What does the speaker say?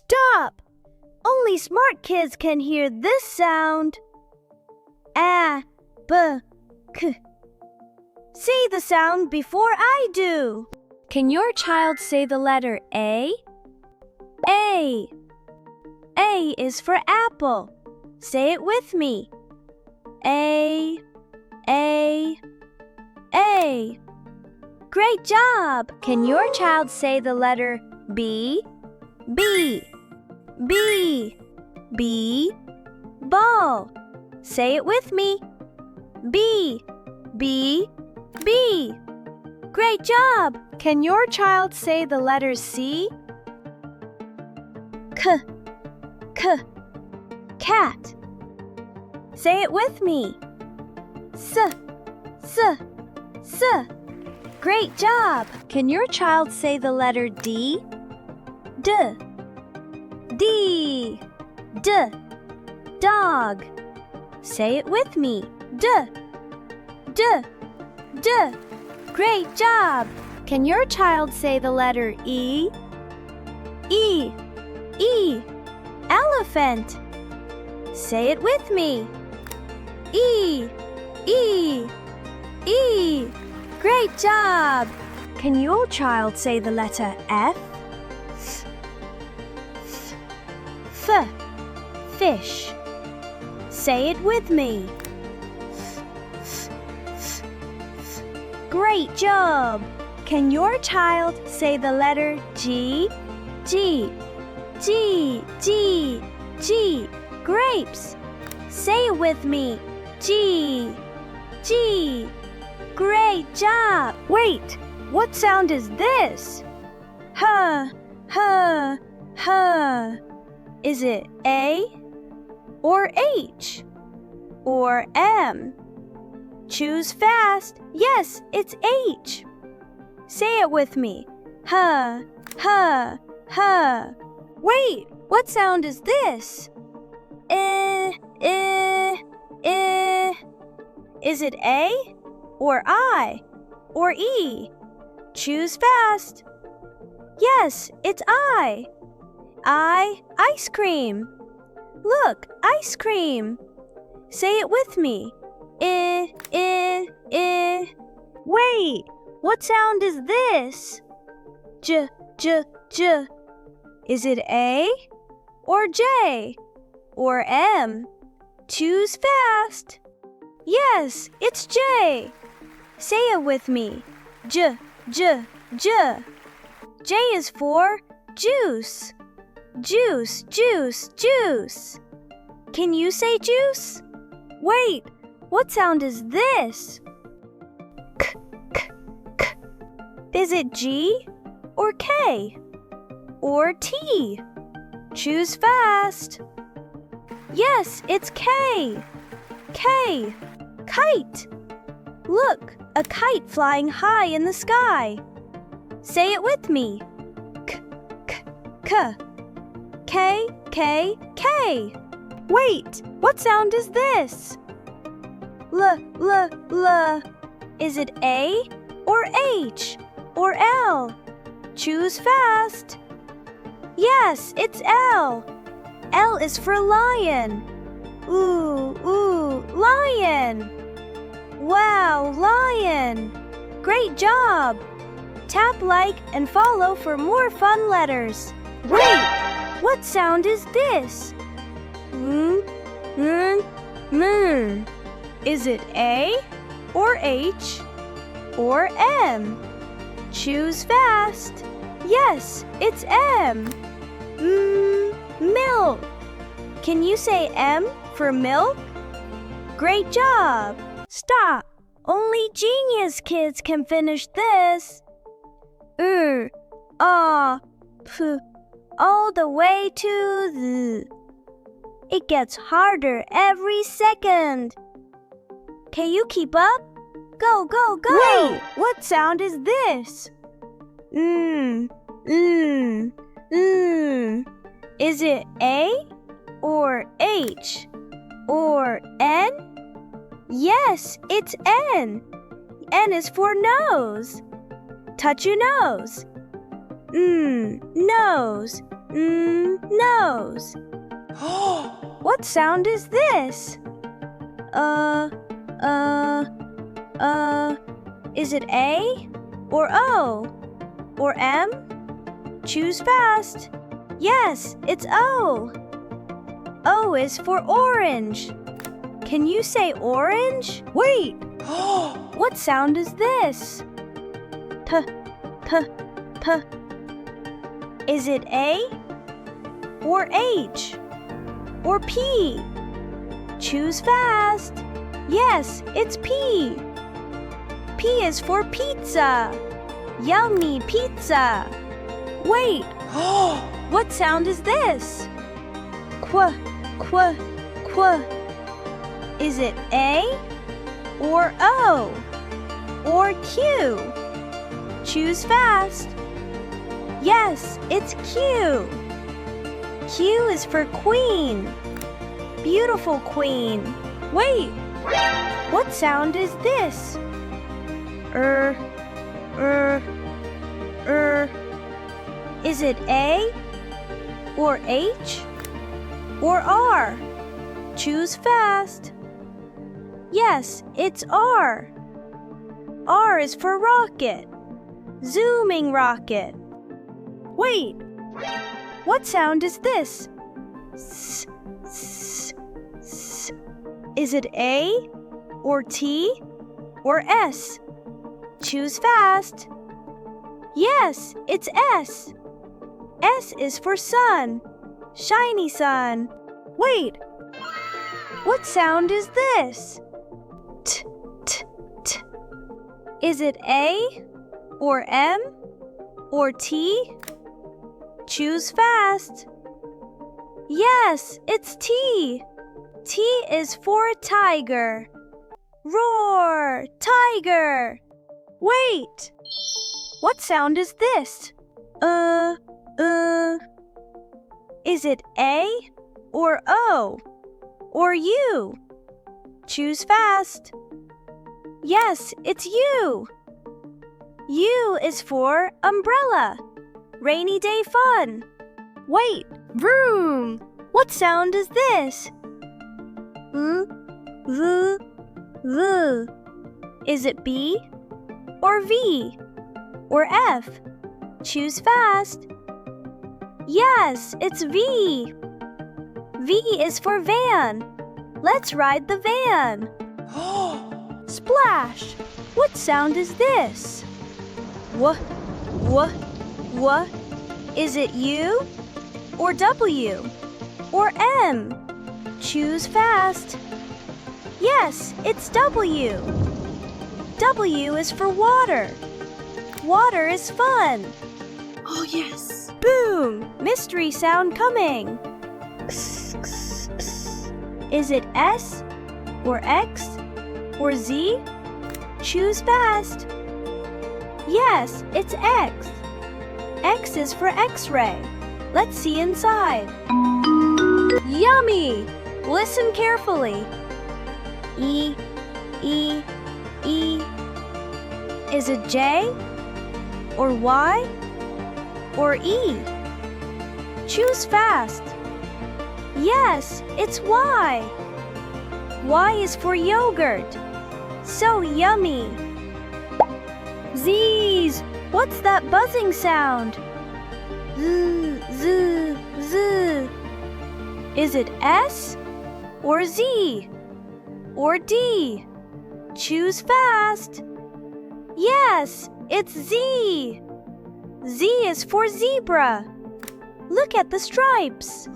Stop! Only smart kids can hear this sound. A, B, K. Say the sound before I do. Can your child say the letter A? A. A is for apple. Say it with me. A, A, A. Great job! Can your child say the letter B? B. B. B. Ball. Say it with me. B. B. B. Great job! Can your child say the letter C? K. K. Cat. Say it with me. S. S. S. Great job! Can your child say the letter D? D. D. D. Dog. Say it with me. D. D. D. Great job! Can your child say the letter E? E. E. Elephant. Say it with me. E. E. E. Great job! Can your child say the letter F? F. Fish. Say it with me. Great job! Can your child say the letter G? G. G. G. G. Grapes. Say it with me. G. G. Great job! Wait, what sound is this? Huh, huh, huh. Is it A or H or M? Choose fast. Yes, it's H. Say it with me. Huh, huh, huh. Wait, what sound is this? Is it A or I or E? Choose fast. Yes, it's I. Ice cream. Look, ice cream. Say it with me. Wait, what sound is this? J. Is it A or J or M? Choose fast. Yes, it's J. Say it with me. J. J is for juice. Juice, juice, juice. Can you say juice? Wait, what sound is this? K. Is it G or K or T? Choose fast. Yes, it's K. K. Kite. Look, a kite flying high in the sky. Say it with me. K. K, K, K. Wait, what sound is this? L. Is it A or H or L? Choose fast. Yes, it's L. L is for lion. Ooh, lion. Wow, lion. Great job. Tap like and follow for more fun letters. Wait, what sound is this? Is it A or H or M? Choose fast. Yes, it's M. Milk. Can you say M for milk? Great job. Stop. Only genius kids can finish this. P. All the way to Z. It gets harder every second. Can you keep up? Go, go, go! Wait, what sound is this? Is it A or H or N? Yes, it's N. N is for nose. Touch your nose. Nose. Nose. What sound is this? Is it A or O or M? Choose fast. Yes, it's O. O is for orange. Can you say orange? Wait. What sound is this? P, P, P. Is it A or H or P? Choose fast. Yes, it's P. P is for pizza. Yummy pizza. Wait. What sound is this? Qu, qu, qu. Is it A or O or Q? Choose fast. Yes, it's Q. Q is for queen. Beautiful queen. Wait. What sound is this? Is it A or H or R? Choose fast. Yes, it's R. R is for rocket. Zooming rocket. Wait. What sound is this? S, s, s. Is it A or T or S? Choose fast. Yes, it's S. S is for sun. Shiny sun. Wait. What sound is this? T, t, t. Is it A or M or T? Choose fast. Yes, it's T. T is for tiger. Roar, tiger. Wait. What sound is this? Is it A or O or U? Choose fast. Yes, it's U. U is for umbrella. Rainy day fun. Wait, vroom. What sound is this? V. Is it B or V or F? Choose fast. Yes, it's V. V is for van. Let's ride the van. Splash. What sound is this? What? Is it U or W or M? Choose fast. Yes, it's W. W is for water. Water is fun. Oh, yes. Boom! Mystery sound coming. Is it S or X or Z? Choose fast. Yes, it's X. X is for X-ray. Let's see inside. Yummy! Listen carefully. E. Is it J or Y or E? Choose fast. Yes, it's Y. Y is for yogurt. So yummy. Z's. What's that buzzing sound? Z. Is it S or Z or D? Choose fast. Yes, it's Z. Z is for zebra. Look at the stripes.